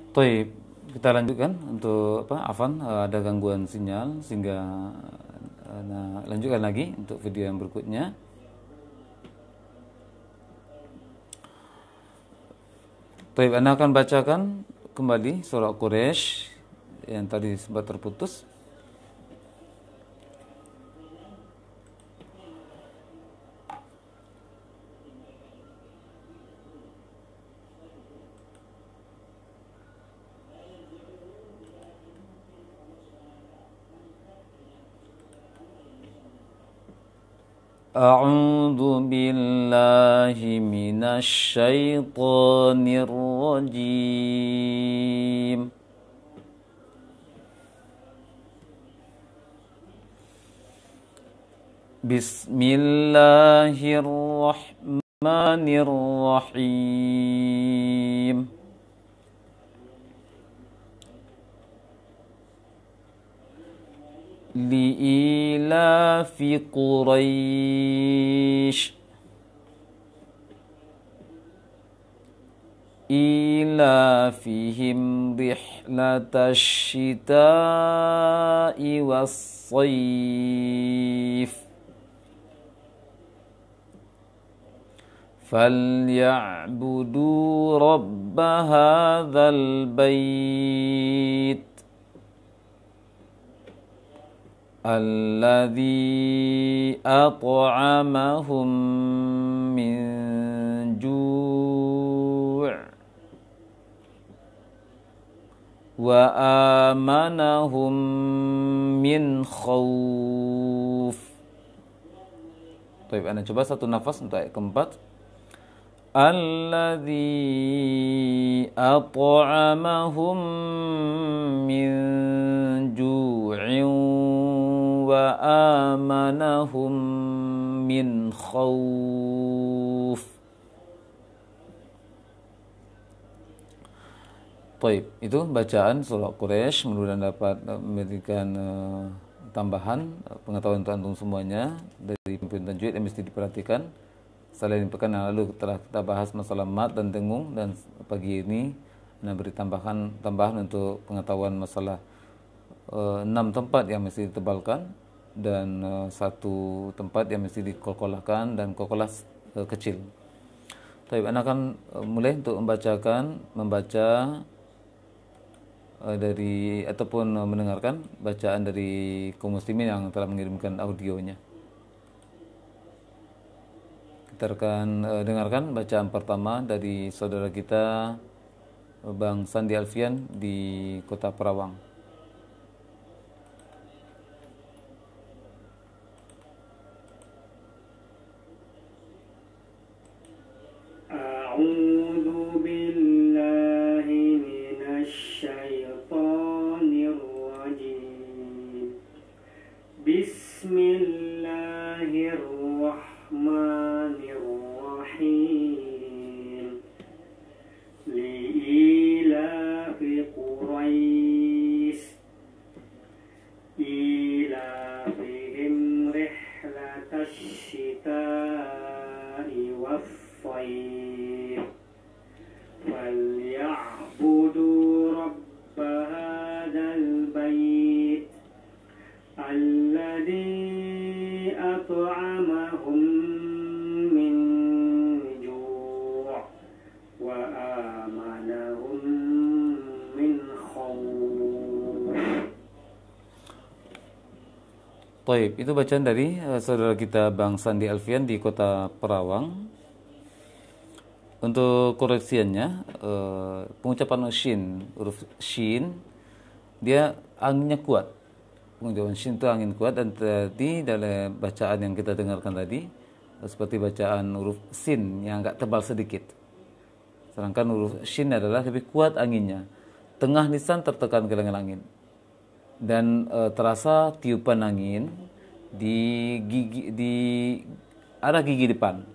Toib, kita lanjutkan untuk Afan, ada gangguan sinyal sehingga lanjutkan lagi untuk video yang berikutnya. Toib, Anda akan bacakan kembali surah Quraisy yang tadi sempat terputus. أعوذ بالله من الشيطان الرجيم بسم الله الرحمن الرحيم لإيلاف قريش إيلافهم رحلة الشتاء والصيف فليعبدوا رب هذا البيت الذي أطعمهم من جوع وآمنهم من خوف. Baik, Anda coba satu nafas untuk ayat keempat. Alladzi at'amahum min ju'in wa amanahum min khawf. Baik, itu bacaan surah Quraisy. Mudah-mudahan dapat memberikan tambahan pengetahuan untuk antum semuanya dari pimpinan tajwid yang mesti diperhatikan. Selain pekan yang lalu telah kita bahas masalah mat dan dengung, dan pagi ini beri tambahan untuk pengetahuan masalah 6 tempat yang mesti ditebalkan dan 1 tempat yang mesti dikolkolahkan dan kolkolah kecil. Baik, Anda akan mulai untuk membaca dari ataupun mendengarkan bacaan dari kaum muslimin yang telah mengirimkan audionya. Kita akan dengarkan bacaan pertama dari saudara kita Bang Sandi Alfian di Kota Perawang. A'udzu billahi minasyaitonir rajim. Bismillahirrahmanirrahim. Li'ilafi Quraisy ilafihim rihlatash shita'i was-sayf فليعبدوا رب هذا البيت الذي أطعمهم من جوع وآمنهم من خوف. Baik, itu bacaan dari saudara kita Bang Sandi Alfian di Kota Perawang. Untuk koreksiannya, pengucapan shin, huruf shin, dia anginnya kuat. Pengucapan shin itu angin kuat, dan tadi dalam bacaan yang kita dengarkan tadi, seperti bacaan huruf sin yang agak tebal sedikit. Sedangkan huruf shin adalah lebih kuat anginnya. Tengah lisan tertekan gelangan angin. Dan terasa tiupan angin di arah gigi depan,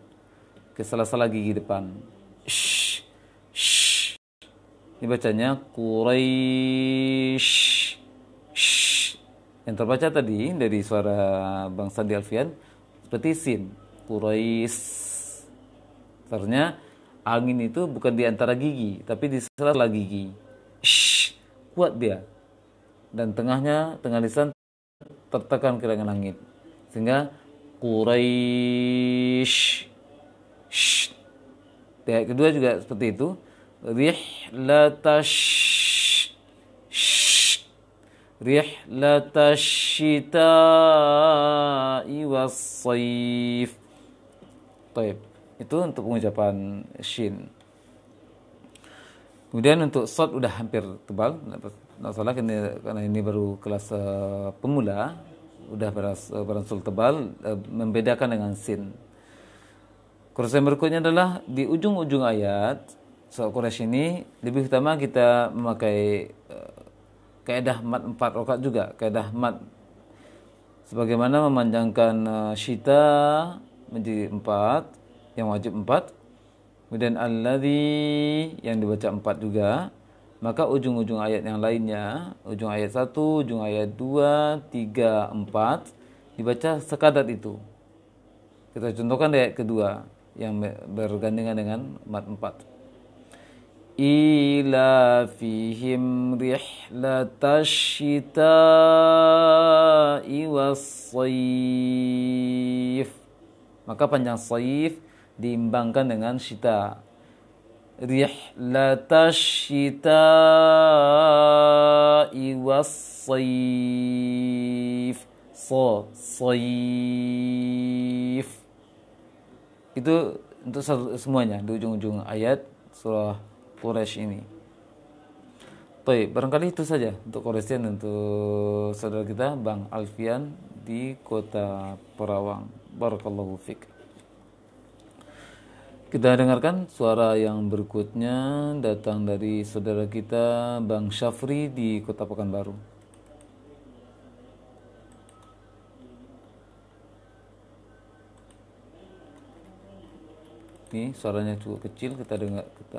ke sela-sela gigi depan. Shh, shh. Ini bacanya Quraisy. Shh. Yang terbaca tadi dari suara Bang Sandi Alfian seperti sin. Quraisy. Sebenarnya angin itu bukan di antara gigi, tapi di sela-sela gigi. sh, kuat dia. Dan tengah lisan tertekan ke langit. Sehingga Quraisy. Yang kedua juga seperti itu. Rihlatash. Rihlatash syita'i was-sayf. Baik, itu untuk pengucapan shin. Kemudian untuk shad udah hampir tebal, nggak salah karena ini baru kelas pemula, udah beransur tebal, membedakan dengan sin. Kursus yang berikutnya adalah di ujung-ujung ayat surah Quraisy ini lebih utama kita memakai kaidah mad 4 rakaat juga, kaidah mad sebagaimana memanjangkan syita menjadi 4 yang wajib 4, kemudian alladzi yang dibaca 4 juga, maka ujung-ujung ayat yang lainnya, ujung ayat 1, ujung ayat 2, 3, 4 dibaca sekadar itu. Kita contohkan ayat kedua yang bergandengan dengan mad 4. Ila fihim rihlatash syita'i was-sayf. Maka panjang sayf diimbangkan dengan syita. Rihlatash syita'i was-sayf. Sayf. Itu untuk semuanya di ujung-ujung ayat surah Quraisy ini. Baik, barangkali itu saja untuk koresian untuk saudara kita Bang Alfian di Kota Perawang. Barakallahu fiik. Kita dengarkan suara yang berikutnya datang dari saudara kita Bang Syafri di Kota Pekanbaru. Ini suaranya cukup kecil, kita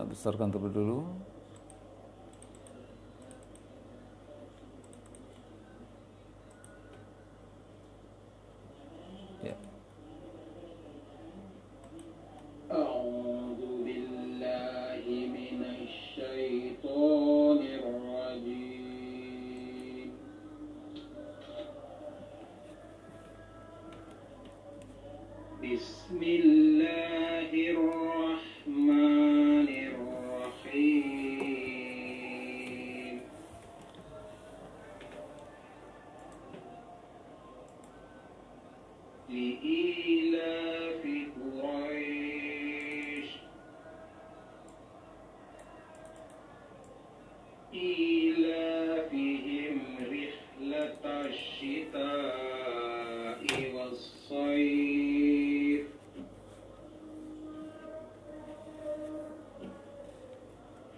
besarkan terlebih dulu. Ya. A'udzu billahi minasy syaithanir rajim. Bismillahirrahmanirrahim. Li'ilafi Quraisy ilafihim rihlatash syita'i was-sayf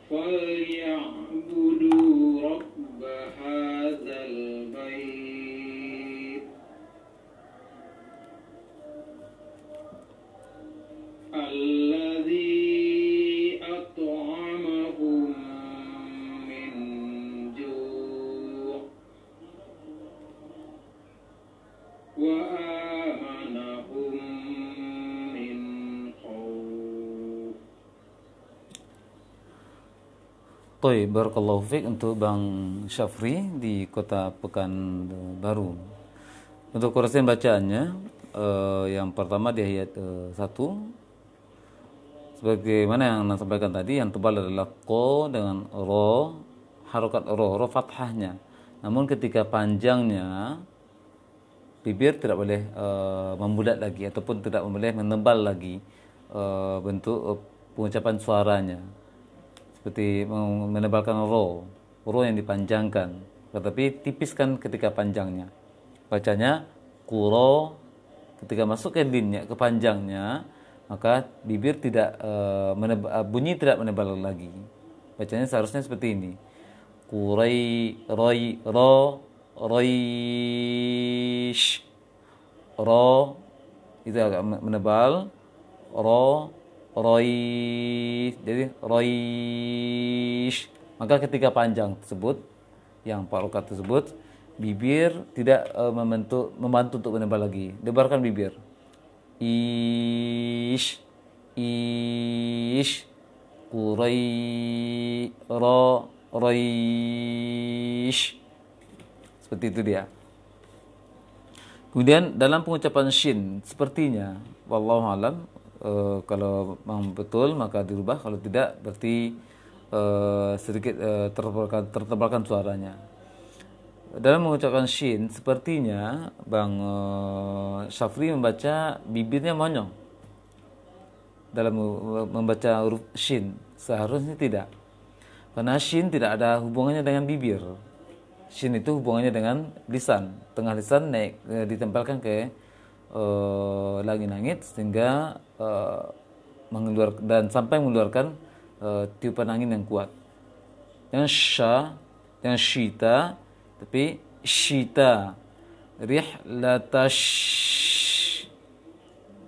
falyabudu rabb hadzal bait alladzi at'amahum min ju' wa amanahum min khauf. Baik, barakallahu fiik untuk Bang Syafri di Kota Pekanbaru. Untuk koresian bacaannya yang pertama di ayat 1, sebagaimana yang Anda sampaikan tadi, yang tebal adalah ko dengan ro, harokat ro fathahnya. Namun ketika panjangnya, bibir tidak boleh membulat lagi ataupun tidak boleh menebal lagi bentuk pengucapan suaranya. Seperti menebalkan ro yang dipanjangkan, tetapi tipiskan ketika panjangnya. Bacanya kuro, ketika masuk ke linnya, ke panjangnya, maka bibir tidak bunyi tidak menebal lagi. Bacanya seharusnya seperti ini. Kurai, roi, ro, roish. Ro itu agak menebal. Ro, roish. Jadi roish. Maka ketika panjang tersebut, yang 4 rakaat tersebut, bibir tidak membantu untuk menebal lagi. Debarkan bibir. Ish, Qurai, Ro, Raish. Seperti itu dia. Kemudian dalam pengucapan shin, sepertinya wallahu alam, kalau memang betul maka dirubah, kalau tidak berarti sedikit tertebalkan suaranya. Dalam mengucapkan shin, sepertinya Bang Syafri membaca bibirnya monyong dalam membaca huruf shin. Seharusnya tidak, karena shin tidak ada hubungannya dengan bibir. Shin itu hubungannya dengan lisan, tengah lisan naik ditempelkan ke langit-langit sehingga dan sampai mengeluarkan tiupan angin yang kuat. Yang sha, yang shita, tapi shita, rihlatash.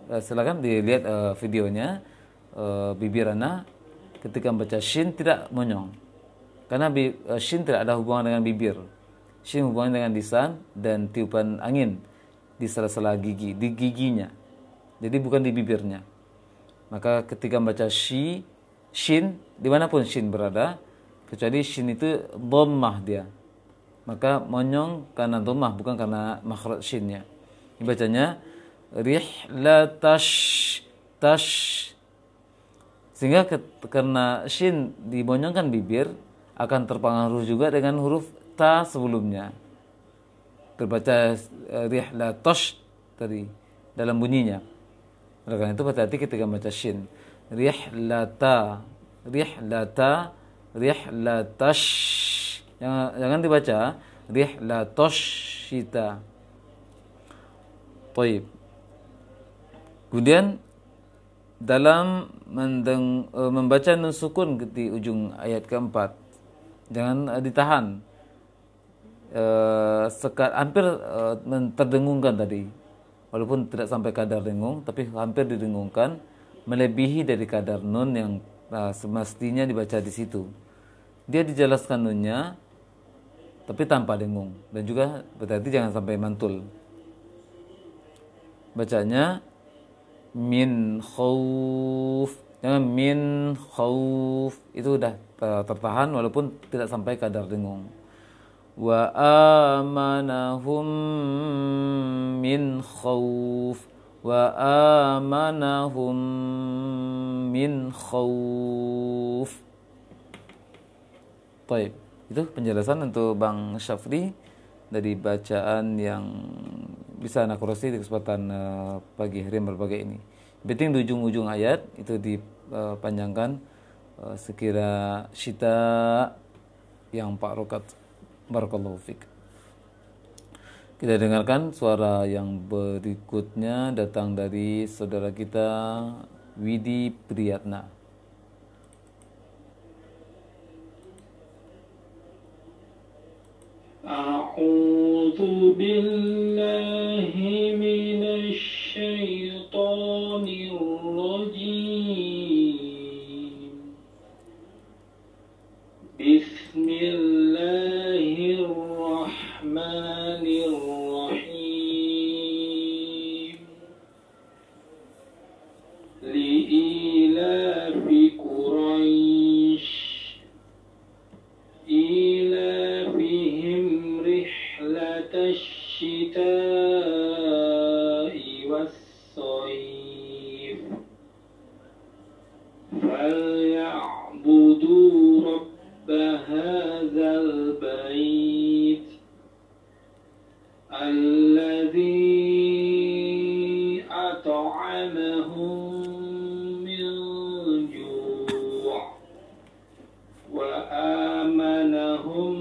Silakan dilihat videonya, bibir ana ketika membaca shin tidak monyong, karena shin tidak ada hubungan dengan bibir. Shin hubungan dengan lisan dan tiupan angin di sela-sela gigi, di giginya. Jadi bukan di bibirnya. Maka ketika membaca shin, dimanapun shin berada, kecuali shin itu dhammah dia, maka monyong karena dhammah, bukan karena makhraj shinnya. Dibacanya rihlatash, tash. Sehingga karena shin dimonyongkan bibir, akan terpengaruh juga dengan huruf ta sebelumnya. Terbaca rihlatosh tadi dalam bunyinya. Oleh karena itu hati-hati ketika membaca shin. Rihlata, rihlata, rihlatash. Jangan dibaca rihlatoshita. Baik. Kemudian dalam membaca nun sukun di ujung ayat keempat, jangan ditahan. Hampir terdengungkan tadi, walaupun tidak sampai kadar dengung, tapi hampir didengungkan, melebihi dari kadar nun yang semestinya dibaca di situ. Dia dijelaskan nunnya, tapi tanpa dengung, dan juga berarti jangan sampai mantul. Bacanya min khauf, jangan min khauf, itu udah tertahan walaupun tidak sampai kadar dengung. Wa amanahum min khauf, wa amanahum min khauf. Baik, itu penjelasan untuk Bang Syafri dari bacaan yang bisa anak koreksi di kesempatan pagi hari yang berbagai ini. Penting di ujung-ujung ayat itu dipanjangkan sekira syita yang 4 rakaat. Barakallahu fiik. Kita dengarkan suara yang berikutnya datang dari saudara kita Widi Priyatna. A'udzu billahi minasy syaithanir rajim. Bismillahirrahmanirrahim. Li'ilafi Quraisy ilafihim rihlatash shita'i was-sayf falyabudu rabb hadzal bait alladzi at'amahum min ju' wa amanahum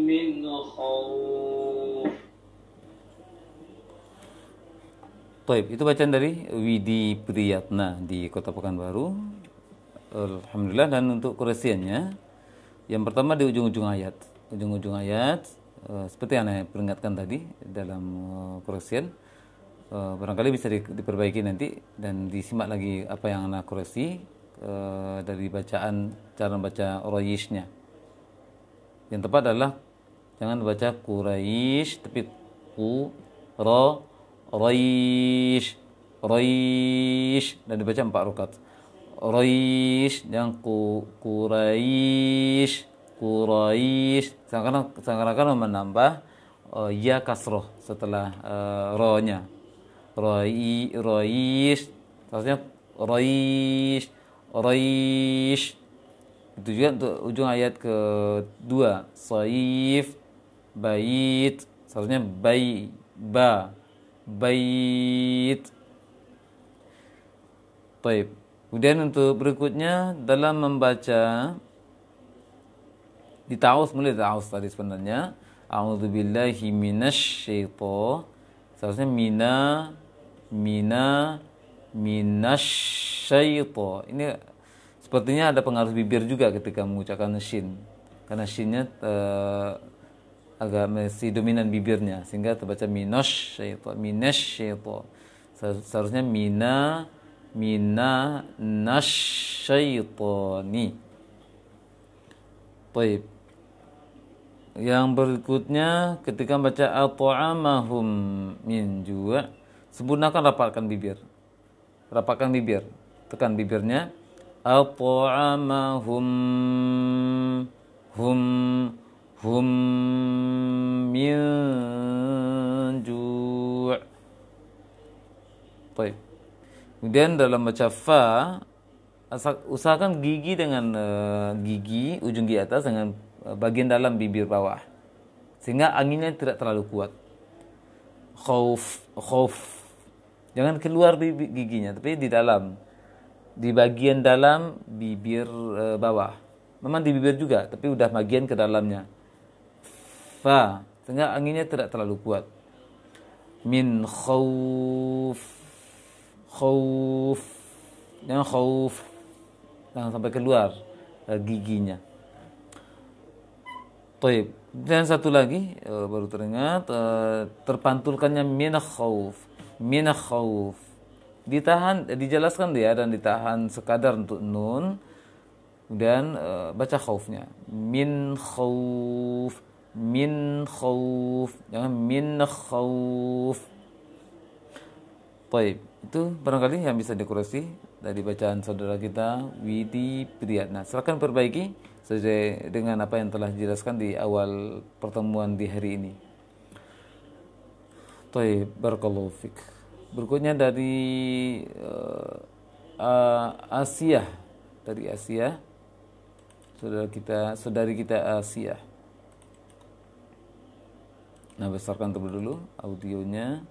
min khauf. Baik, itu bacaan dari Widi Priyatna di Kota Pekanbaru. Alhamdulillah. Dan untuk koresiannya, yang pertama di ujung-ujung ayat. Ujung-ujung ayat, seperti yang saya peringatkan tadi dalam koresian, barangkali bisa diperbaiki nanti dan disimak lagi apa yang anak koreksi dari bacaan, cara membaca Quraisynya. Yang tepat adalah jangan baca Quraisy, tapi Quraish, dan dibaca 4 rakaat. Quraisy, yang Quraisy, Quraisy. Seakan-akan menambah ya kasroh setelah ro-nya. Quraisy, seharusnya Quraisy, Quraisy. Itu juga untuk ujung ayat kedua, saif, bait, seharusnya bait. Baik. Kemudian untuk berikutnya dalam membaca di ta'awuz, mulai ta'awuz tadi sebenarnya, a'udzubillahi minasyaitonir, seharusnya minasyaitonir. Ini sepertinya ada pengaruh bibir juga ketika mengucapkan shin, karena shinnya agak masih dominan bibirnya sehingga terbaca minasyaitonir. Seharusnya nasyaitoni. Baik. Yang berikutnya ketika baca at'amahum min ju', sempurnakan rapatkan bibir. Tekan bibirnya. At'amahum hum min ju'. Baik. Kemudian dalam baca fa, usahakan gigi dengan gigi ujung gigi atas dengan bagian dalam bibir bawah, sehingga anginnya tidak terlalu kuat. Khauf, jangan keluar giginya, tapi di bagian dalam bibir bawah. Memang di bibir juga, tapi udah bagian ke dalamnya. Fa, sehingga anginnya tidak terlalu kuat. Min khauf, jangan sampai keluar giginya. Baik. Dan satu lagi baru teringat, terpantulkannya min khauf, dijelaskan dia dan ditahan sekadar untuk nun, kemudian baca khaufnya, min khauf, jangan min khauf. Baik, itu barangkali yang bisa dikoreksi dari bacaan saudara kita Widi Priyatna. Silakan perbaiki sesuai dengan apa yang telah dijelaskan di awal pertemuan di hari ini. Baik, barakallahu fik. Berikutnya dari Asia, saudari kita Asia. Nah, besarkan terlebih dulu audionya.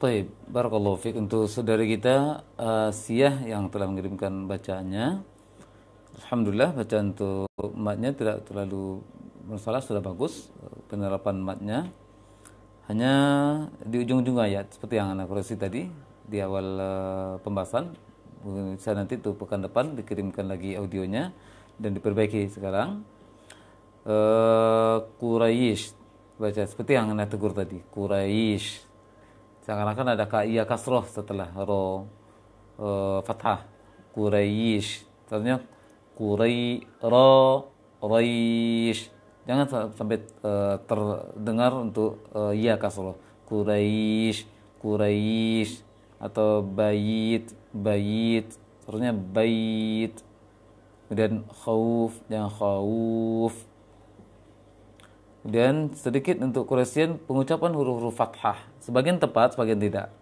Baik, barakallahu fiik untuk saudari kita Siyah yang telah mengirimkan bacaannya. Alhamdulillah bacaan untuk matnya tidak terlalu bermasalah, sudah bagus penerapan matnya. Hanya di ujung-ujung ayat seperti yang Anda koreksi tadi di awal pembahasan. Saya nanti tuh pekan depan dikirimkan lagi audionya dan diperbaiki sekarang. Quraisy baca seperti yang Anda tegur tadi, Quraisy. Seakan-akan ada iya kasroh setelah ro fathah. Quraisy. Terusnya Quraisy. Jangan sampai terdengar untuk iya kasroh. Quraisy atau bait. Terusnya bait. Kemudian khauf, jangan khauf. Kemudian sedikit untuk koreksian pengucapan huruf-huruf fathah. Sebagian tepat, sebagian tidak.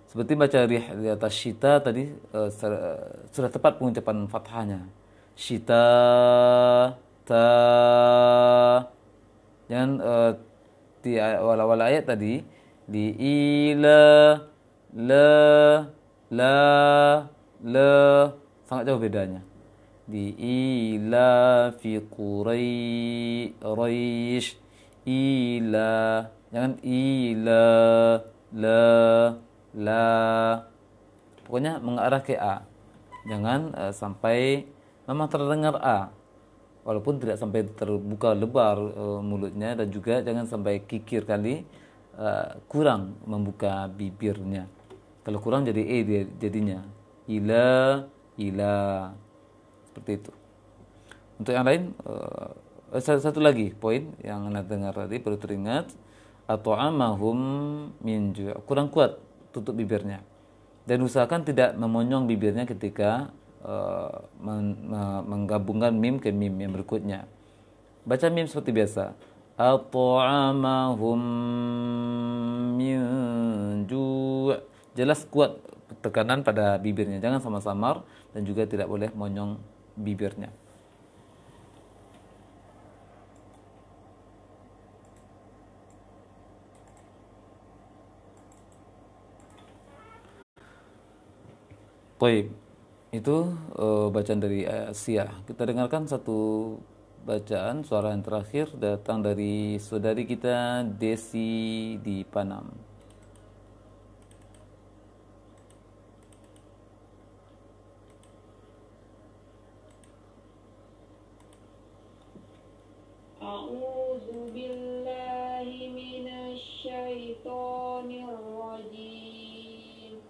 Seperti baca rih di atas syita tadi sudah tepat pengucapan fathahnya. Syita, ta. Jangan di awal-awal ayat tadi di ila, la, la, la, sangat jauh bedanya. Di ila fi quraish, ila, jangan ila, la, la. Pokoknya mengarah ke a. Jangan sampai memang terdengar a, walaupun tidak sampai terbuka lebar mulutnya, dan juga jangan sampai kikir kali kurang membuka bibirnya. Kalau kurang jadi dia jadinya ila, ila, seperti itu. Untuk yang lain satu lagi poin yang Anda dengar tadi perlu teringat, at'amahum min ju', kurang kuat tutup bibirnya, dan usahakan tidak memonyong bibirnya ketika menggabungkan mim ke mim yang berikutnya. Baca mim seperti biasa. At'amahum min ju'. Jelas kuat tekanan pada bibirnya, jangan samar-samar, dan juga tidak boleh monyong bibirnya. Baik. Itu bacaan dari Asia. Kita dengarkan satu bacaan suara yang terakhir datang dari saudari kita Desi di Panam. A'udzu billahi minasy syaithanir rajim.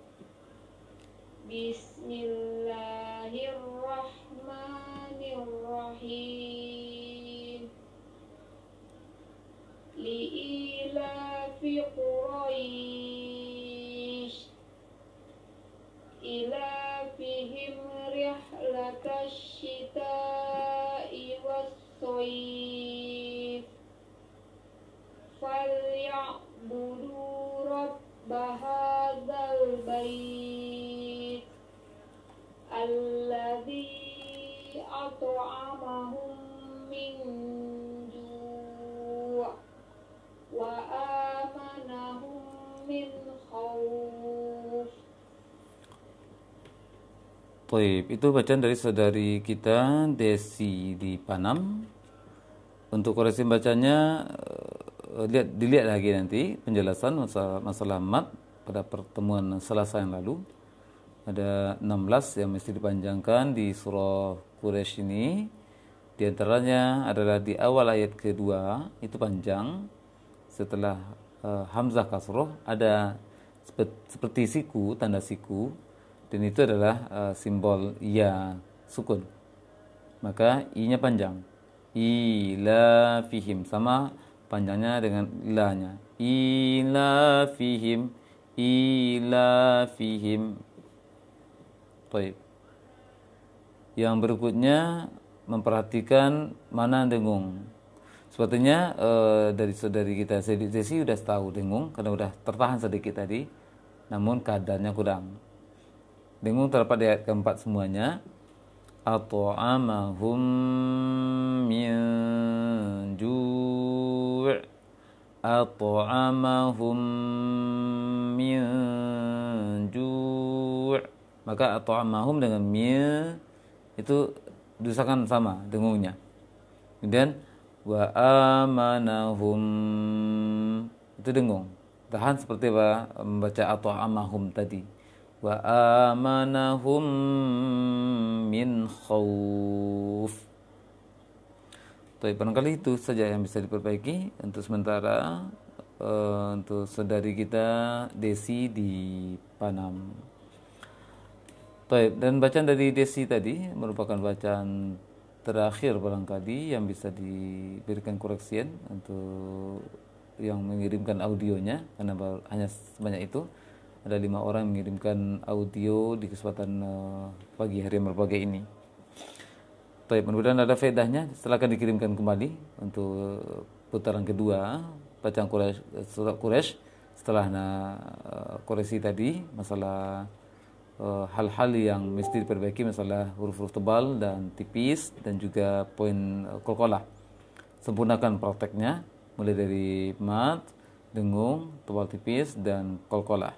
Bismillahirrahmanirrahim. Li'ilafi Quraisy ilafihim rihlatash shita'i was-shayf falya'budu rabb hadzal bait alladzi at'amahum min ju' wa amanahum min khauf. Baik, itu bacaan dari saudari kita Desi di Panam. Untuk koreksi bacanya dilihat lagi nanti penjelasan masalah mat pada pertemuan Selasa yang lalu. Ada 16 yang mesti dipanjangkan di surah Quraisy ini. Di antaranya adalah di awal ayat kedua, itu panjang. Setelah hamzah kasroh ada seperti siku, tanda siku, dan itu adalah simbol ya sukun. Maka i-nya panjang. Ila fihim, sama panjangnya dengan la-nya. Ila fihim, ila fihim. Baik. Yang berikutnya memperhatikan mana dengung. Sepertinya dari saudari kita Desi sudah tahu dengung karena sudah tertahan sedikit tadi, namun kadarnya kurang. Dengung terdapat di ayat keempat semuanya. At'amahum min ju', at'amahum min ju'. Maka at'amahum dengan min itu diusahakan sama dengungnya. Kemudian wa amanahum itu dengung. Tahan seperti membaca at'amahum tadi. Wa amanahum min khauf. Tapi barangkali itu saja yang bisa diperbaiki untuk sementara untuk saudari kita Desi di Panam. Dan bacaan dari Desi tadi merupakan bacaan terakhir barangkali yang bisa diberikan koreksian untuk yang mengirimkan audionya, karena hanya sebanyak itu. Ada 5 orang yang mengirimkan audio di kesempatan pagi hari yang berbahagia ini. Mudah-mudahan ada faedahnya. Silakan dikirimkan kembali untuk putaran kedua bacaan surat Quraisy setelah koreksi tadi masalah hal-hal yang mesti diperbaiki, masalah huruf-huruf tebal dan tipis dan juga poin qalqalah. Sempurnakan prakteknya mulai dari mat, dengung, tebal tipis dan qalqalah.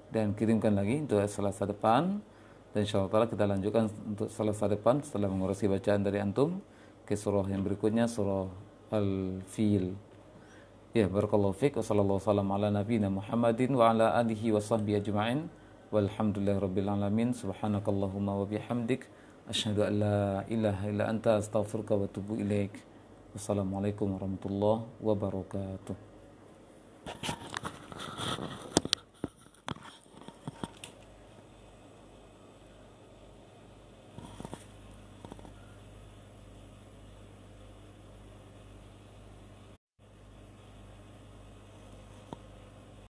Dan kirimkan lagi untuk Selasa depan. Dan insyaallah kita lanjutkan untuk Selasa depan setelah mengoreksi bacaan dari antum ke surah yang berikutnya, surah Al-Fil. Ya, barakallahu fiik. Wassallallahu wasallam ala nabiyina Muhammadin wa ala alihi wa sahbihi ajma'in. Walhamdulillahirabbil alamin. Subhanakallahumma wa bihamdik asyhadu an la ilaha illa anta astaghfiruka wa atubu ilaik. Wassalamualaikum warahmatullahi wabarakatuh.